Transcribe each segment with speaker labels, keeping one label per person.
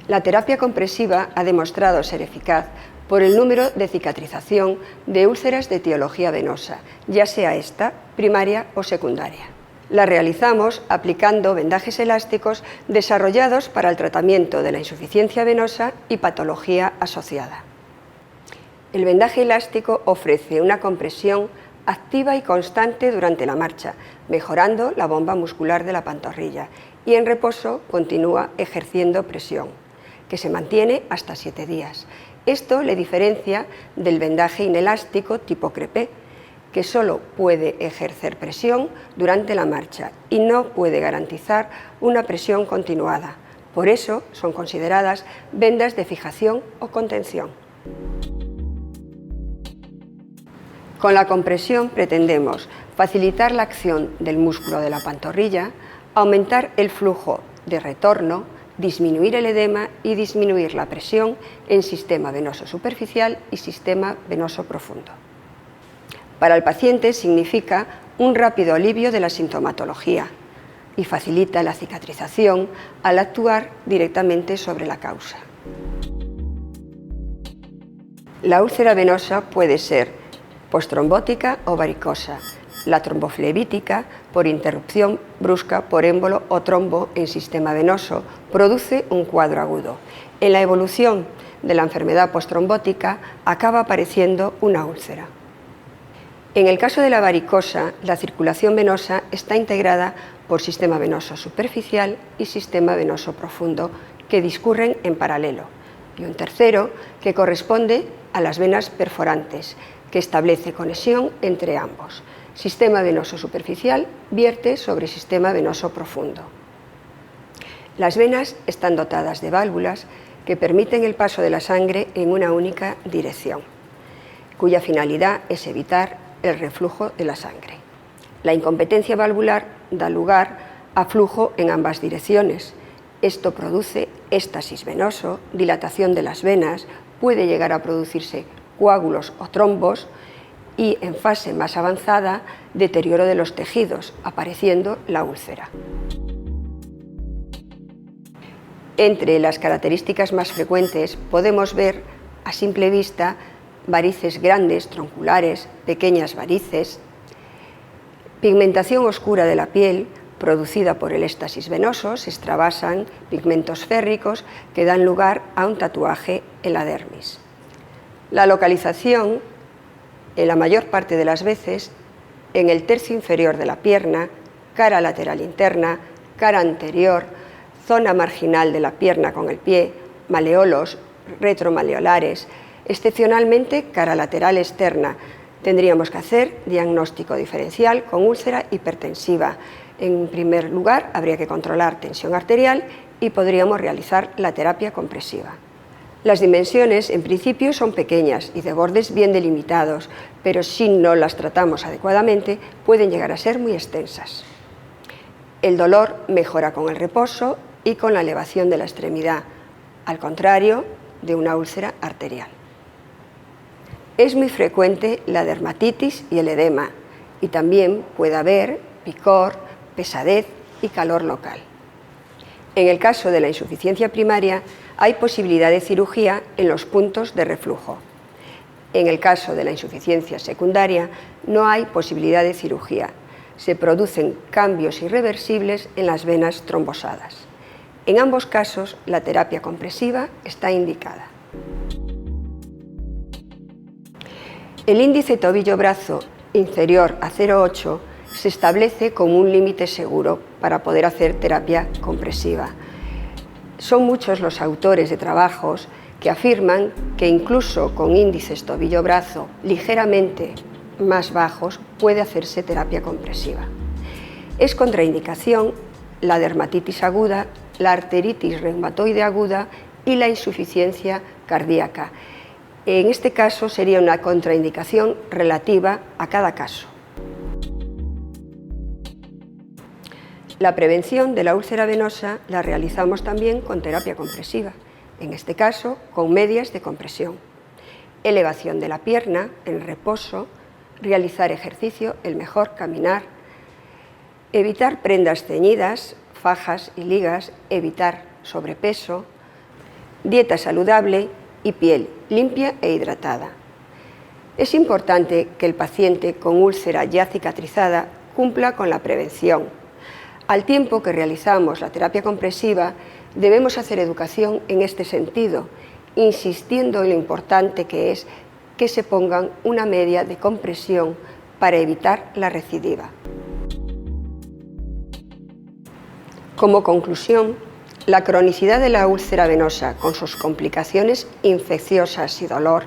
Speaker 1: La terapia compresiva ha demostrado ser eficaz por el número de cicatrización de úlceras de etiología venosa, ya sea esta primaria o secundaria. La realizamos aplicando vendajes elásticos desarrollados para el tratamiento de la insuficiencia venosa y patología asociada. El vendaje elástico ofrece una compresión activa y constante durante la marcha, mejorando la bomba muscular de la pantorrilla, y en reposo continúa ejerciendo presión, que se mantiene hasta 7 días. Esto le diferencia del vendaje inelástico tipo crepé, que solo puede ejercer presión durante la marcha y no puede garantizar una presión continuada. Por eso son consideradas vendas de fijación o contención. Con la compresión pretendemos facilitar la acción del músculo de la pantorrilla, aumentar el flujo de retorno, disminuir el edema y disminuir la presión en sistema venoso superficial y sistema venoso profundo. Para el paciente significa un rápido alivio de la sintomatología y facilita la cicatrización al actuar directamente sobre la causa. La úlcera venosa puede ser postrombótica o varicosa. La tromboflebítica, por interrupción brusca por émbolo o trombo en sistema venoso, produce un cuadro agudo. En la evolución de la enfermedad postrombótica acaba apareciendo una úlcera. En el caso de la varicosa, la circulación venosa está integrada por sistema venoso superficial y sistema venoso profundo, que discurren en paralelo, y un tercero que corresponde a las venas perforantes, que establece conexión entre ambos. Sistema venoso superficial vierte sobre sistema venoso profundo. Las venas están dotadas de válvulas que permiten el paso de la sangre en una única dirección, cuya finalidad es evitar el reflujo de la sangre. La incompetencia valvular da lugar a flujo en ambas direcciones. Esto produce éstasis venoso, dilatación de las venas, puede llegar a producirse coágulos o trombos y, en fase más avanzada, deterioro de los tejidos, apareciendo la úlcera. Entre las características más frecuentes podemos ver a simple vista varices grandes, tronculares, pequeñas varices, pigmentación oscura de la piel producida por el éstasis venoso, se extravasan pigmentos férricos que dan lugar a un tatuaje en la dermis. La localización, en la mayor parte de las veces, en el tercio inferior de la pierna, cara lateral interna, cara anterior, zona marginal de la pierna con el pie, maleolos, retromaleolares, excepcionalmente cara lateral externa. Tendríamos que hacer diagnóstico diferencial con úlcera hipertensiva. En primer lugar, habría que controlar tensión arterial y podríamos realizar la terapia compresiva. Las dimensiones, en principio, son pequeñas y de bordes bien delimitados, pero si no las tratamos adecuadamente, pueden llegar a ser muy extensas. El dolor mejora con el reposo y con la elevación de la extremidad, al contrario de una úlcera arterial. Es muy frecuente la dermatitis y el edema, y también puede haber picor, pesadez y calor local. En el caso de la insuficiencia primaria, hay posibilidad de cirugía en los puntos de reflujo. En el caso de la insuficiencia secundaria, no hay posibilidad de cirugía. Se producen cambios irreversibles en las venas trombosadas. En ambos casos, la terapia compresiva está indicada. El índice tobillo-brazo inferior a 0,8 se establece como un límite seguro para poder hacer terapia compresiva. Son muchos los autores de trabajos que afirman que incluso con índices tobillo-brazo ligeramente más bajos puede hacerse terapia compresiva. Es contraindicación la dermatitis aguda, la arteritis reumatoide aguda y la insuficiencia cardíaca. En este caso sería una contraindicación relativa a cada caso. La prevención de la úlcera venosa la realizamos también con terapia compresiva, en este caso con medias de compresión. Elevación de la pierna en reposo, realizar ejercicio, el mejor caminar, evitar prendas ceñidas, fajas y ligas, evitar sobrepeso, dieta saludable y piel limpia e hidratada. Es importante que el paciente con úlcera ya cicatrizada cumpla con la prevención. Al tiempo que realizamos la terapia compresiva, debemos hacer educación en este sentido, insistiendo en lo importante que es que se pongan una media de compresión para evitar la recidiva. Como conclusión, la cronicidad de la úlcera venosa con sus complicaciones infecciosas y dolor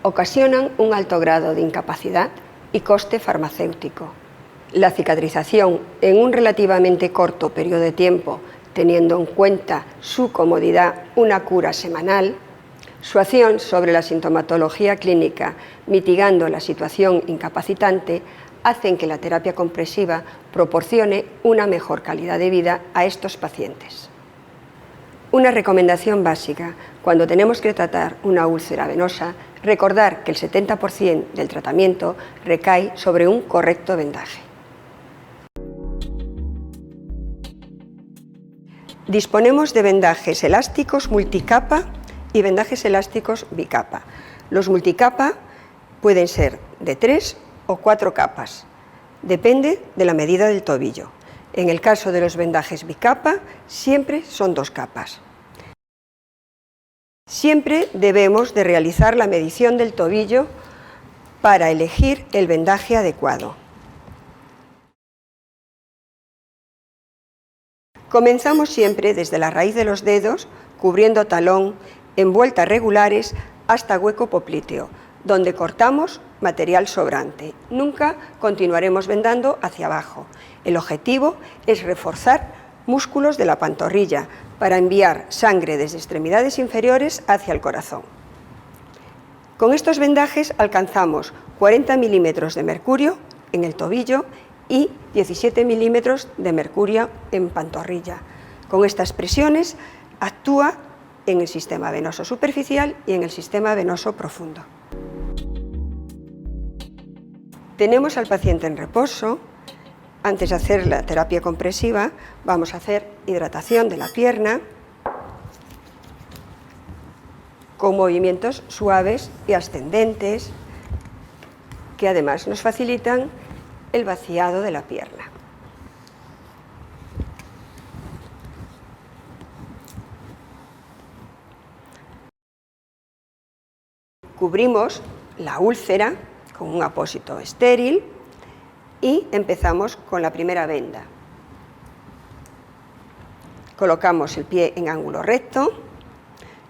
Speaker 1: ocasionan un alto grado de incapacidad y coste farmacéutico. La cicatrización en un relativamente corto periodo de tiempo, teniendo en cuenta su comodidad, una cura semanal, su acción sobre la sintomatología clínica, mitigando la situación incapacitante, hacen que la terapia compresiva proporcione una mejor calidad de vida a estos pacientes. Una recomendación básica: cuando tenemos que tratar una úlcera venosa, recordar que el 70% del tratamiento recae sobre un correcto vendaje. Disponemos de vendajes elásticos multicapa y vendajes elásticos bicapa. Los multicapa pueden ser de 3 o 4 capas, depende de la medida del tobillo. En el caso de los vendajes bicapa, siempre son 2 capas. Siempre debemos de realizar la medición del tobillo para elegir el vendaje adecuado. Comenzamos siempre desde la raíz de los dedos, cubriendo talón, en vueltas regulares hasta hueco popliteo, donde cortamos material sobrante. Nunca continuaremos vendando hacia abajo. El objetivo es reforzar músculos de la pantorrilla para enviar sangre desde extremidades inferiores hacia el corazón. Con estos vendajes alcanzamos 40 milímetros de mercurio en el tobillo y 17 milímetros de mercurio en pantorrilla. Con estas presiones actúa en el sistema venoso superficial y en el sistema venoso profundo. Tenemos al paciente en reposo. Antes de hacer la terapia compresiva, vamos a hacer hidratación de la pierna con movimientos suaves y ascendentes que además nos facilitan el vaciado de la pierna. Cubrimos la úlcera con un apósito estéril y empezamos con la primera venda. Colocamos el pie en ángulo recto.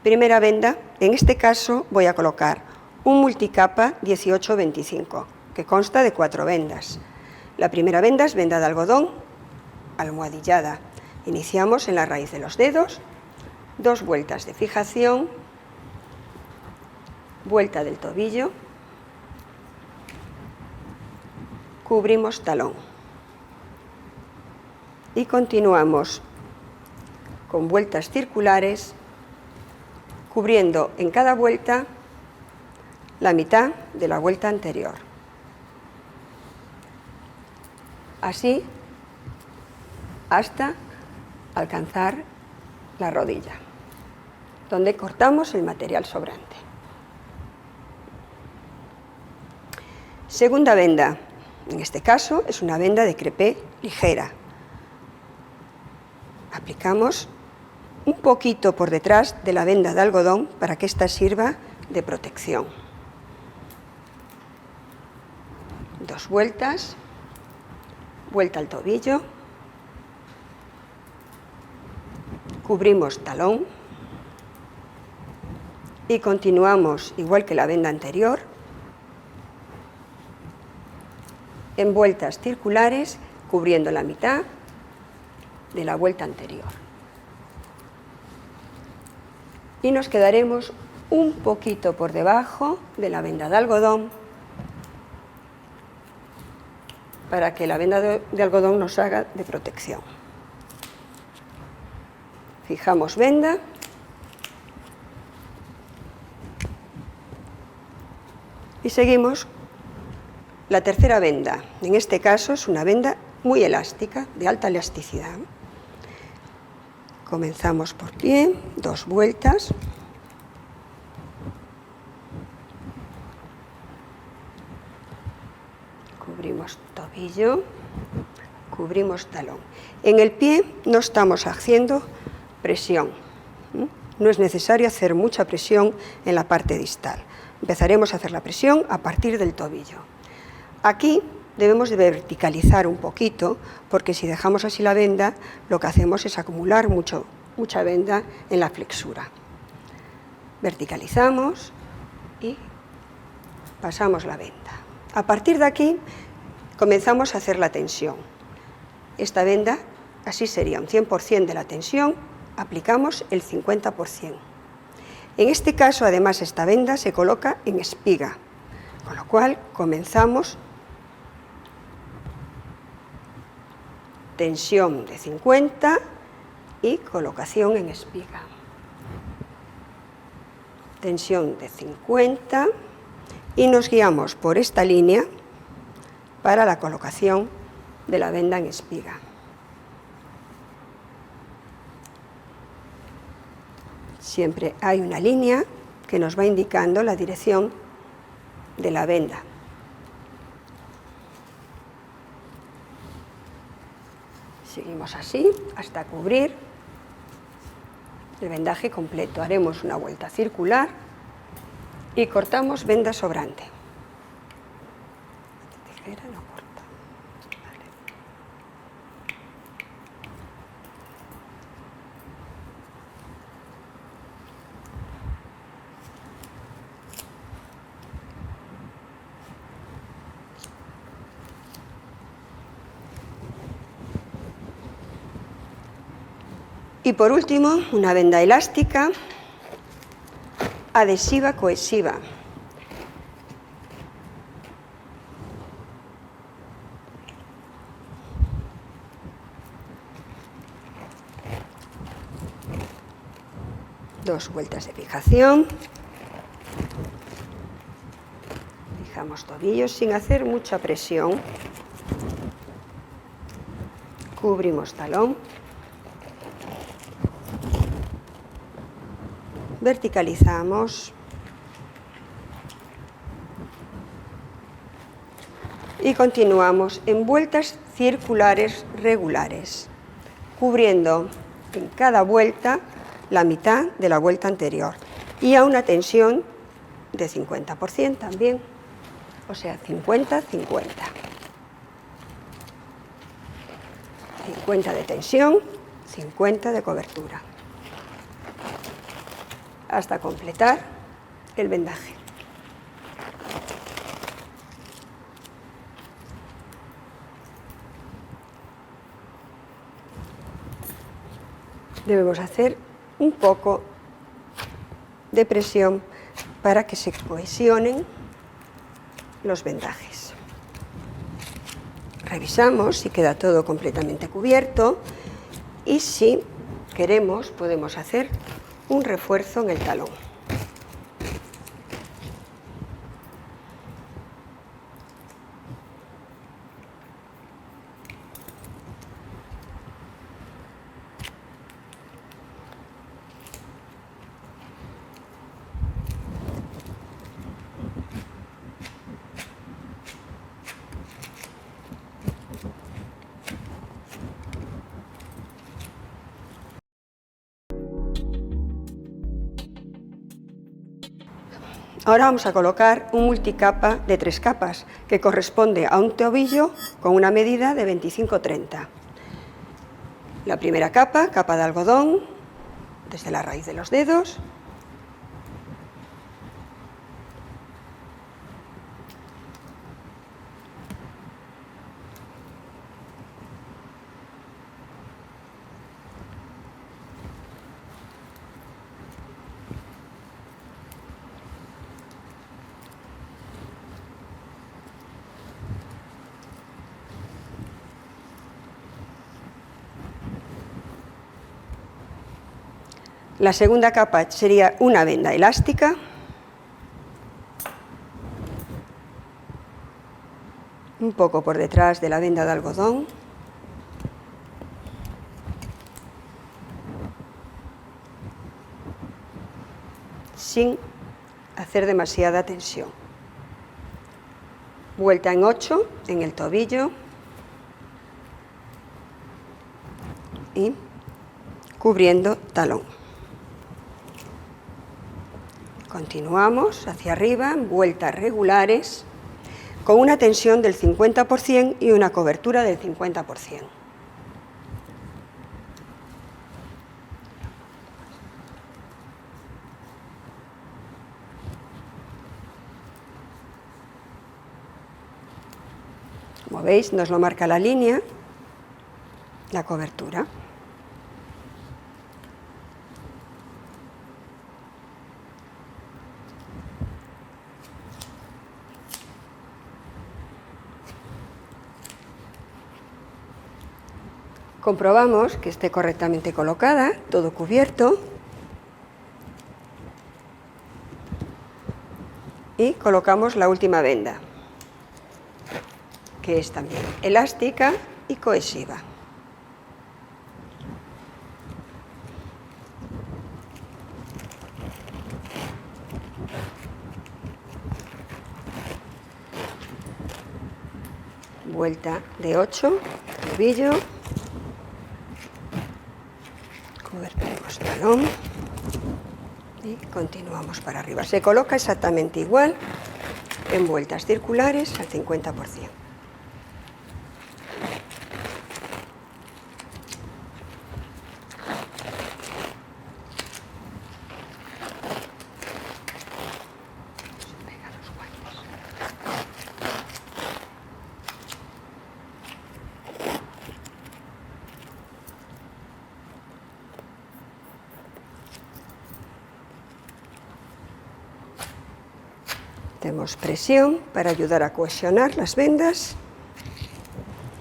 Speaker 1: Primera venda, en este caso voy a colocar un multicapa 18-25, que consta de 4 vendas. La primera venda es venda de algodón almohadillada. Iniciamos en la raíz de los dedos, 2 vueltas de fijación, vuelta del tobillo, cubrimos talón y continuamos con vueltas circulares, cubriendo en cada vuelta la mitad de la vuelta anterior. Así hasta alcanzar la rodilla, donde cortamos el material sobrante. Segunda venda. En este caso es una venda de crepé ligera. Aplicamos un poquito por detrás de la venda de algodón para que ésta sirva de protección. 2 vueltas, vuelta al tobillo, cubrimos talón y continuamos igual que la venda anterior, en vueltas circulares, cubriendo la mitad de la vuelta anterior. Y nos quedaremos un poquito por debajo de la venda de algodón para que la venda de algodón nos haga de protección. Fijamos venda y seguimos. La tercera venda, en este caso, es una venda muy elástica, de alta elasticidad. Comenzamos por pie, 2 vueltas, cubrimos tobillo, cubrimos talón. En el pie no estamos haciendo presión. No es necesario hacer mucha presión en la parte distal. Empezaremos a hacer la presión a partir del tobillo. Aquí debemos de verticalizar un poquito, porque si dejamos así la venda, lo que hacemos es acumular mucha venda en la flexura. Verticalizamos y pasamos la venda. A partir de aquí comenzamos a hacer la tensión. Esta venda, así sería un 100% de la tensión, aplicamos el 50%. En este caso, además, esta venda se coloca en espiga, con lo cual comenzamos tensión de 50 y colocación en espiga. Tensión de 50 y nos guiamos por esta línea para la colocación de la venda en espiga. Siempre hay una línea que nos va indicando la dirección de la venda. Seguimos así hasta cubrir el vendaje completo. Haremos una vuelta circular y cortamos venda sobrante. Esta tijera no corta. Vale. Y por último, una venda elástica, adhesiva cohesiva. Dos vueltas de fijación. Fijamos tobillos sin hacer mucha presión. Cubrimos talón. Verticalizamos y continuamos en vueltas circulares regulares, cubriendo en cada vuelta la mitad de la vuelta anterior y a una tensión de 50% también, o sea, 50-50. 50 de tensión, 50 de cobertura, hasta completar el vendaje. Debemos hacer un poco de presión para que se cohesionen los vendajes. Revisamos si queda todo completamente cubierto y si queremos podemos hacer un refuerzo en el talón. Ahora vamos a colocar un multicapa de 3 capas que corresponde a un tobillo con una medida de 25-30. La primera capa, capa de algodón, desde la raíz de los dedos. La segunda capa sería una venda elástica. Un poco por detrás de la venda de algodón. Sin hacer demasiada tensión. vuelta en 8 en el tobillo y cubriendo talón. Continuamos hacia arriba, vueltas regulares, con una tensión del 50% y una cobertura del 50%. Como veis, nos lo marca la línea, la cobertura. Comprobamos que esté correctamente colocada, todo cubierto. Y colocamos la última venda, que es también elástica y cohesiva. Vuelta de 8, tobillo, convertimos talón y continuamos para arriba. Se coloca exactamente igual en vueltas circulares al 50%. Hacemos presión para ayudar a cohesionar las vendas.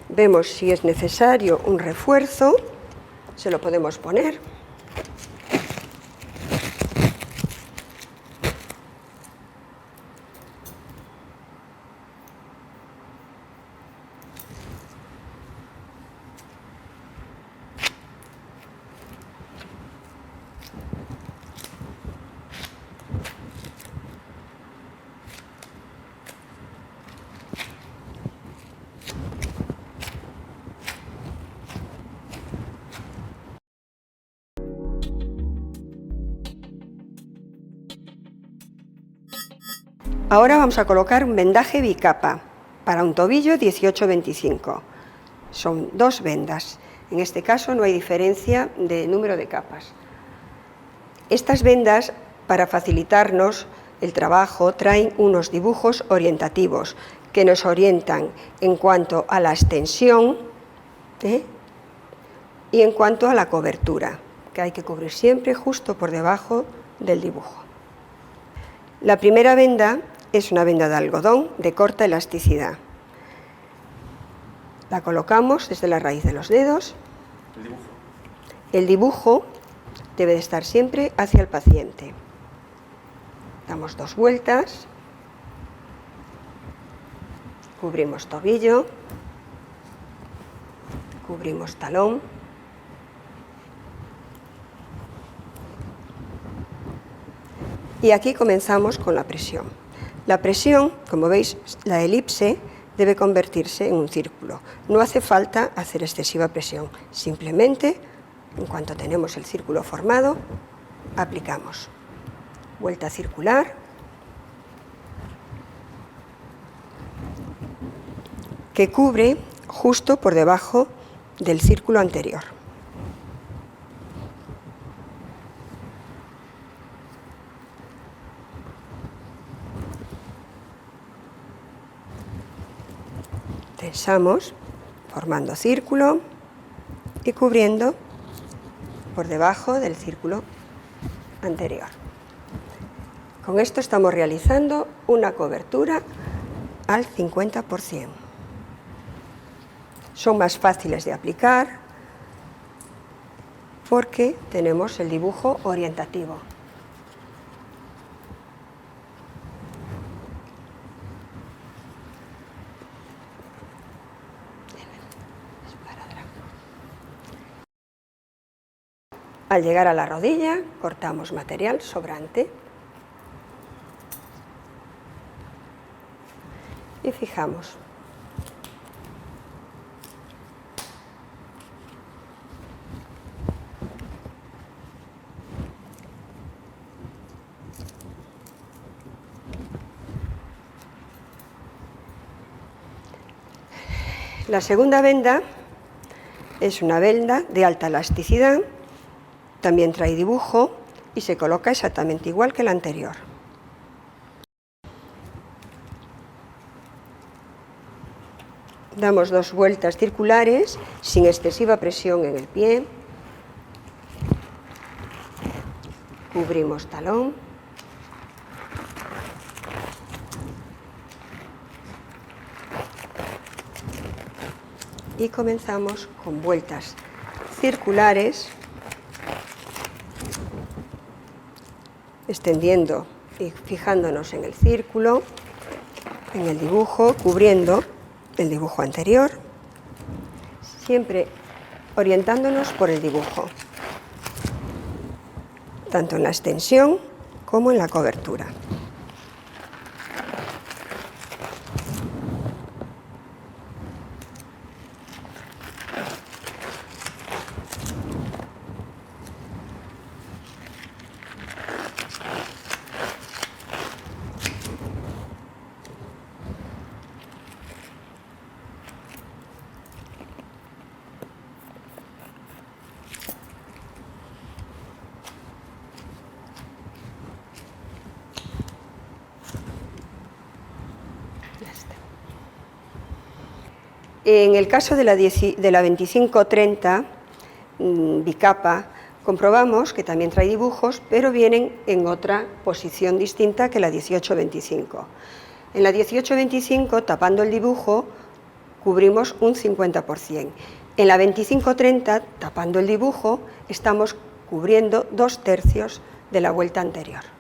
Speaker 1: Vemos si es necesario un refuerzo, se lo podemos poner. Ahora vamos a colocar un vendaje bicapa para un tobillo 18-25. Son 2 vendas. En este caso no hay diferencia de número de capas. Estas vendas, para facilitarnos el trabajo, traen unos dibujos orientativos que nos orientan en cuanto a la extensión y en cuanto a la cobertura, que hay que cubrir siempre justo por debajo del dibujo. La primera venda es una venda de algodón de corta elasticidad. La colocamos desde la raíz de los dedos. El dibujo debe de estar siempre hacia el paciente. Damos 2 vueltas. Cubrimos tobillo. Cubrimos talón. Y aquí comenzamos con la presión. La presión, como veis, la elipse debe convertirse en un círculo. No hace falta hacer excesiva presión, simplemente, en cuanto tenemos el círculo formado, aplicamos. Vuelta circular. Que cubre justo por debajo del círculo anterior. Tensamos, formando círculo y cubriendo por debajo del círculo anterior. Con esto estamos realizando una cobertura al 50%. Son más fáciles de aplicar porque tenemos el dibujo orientativo. Al llegar a la rodilla, cortamos material sobrante y fijamos. La segunda venda es una venda de alta elasticidad, también trae dibujo y se coloca exactamente igual que la anterior. Damos 2 vueltas circulares sin excesiva presión en el pie. Cubrimos talón. Y comenzamos con vueltas circulares, extendiendo y fijándonos en el círculo, en el dibujo, cubriendo el dibujo anterior, siempre orientándonos por el dibujo, tanto en la extensión como en la cobertura. En el caso de la 2530 bicapa, comprobamos que también trae dibujos, pero vienen en otra posición distinta que la 1825. En la 1825, tapando el dibujo, cubrimos un 50%. En la 2530, tapando el dibujo, estamos cubriendo 2/3 de la vuelta anterior.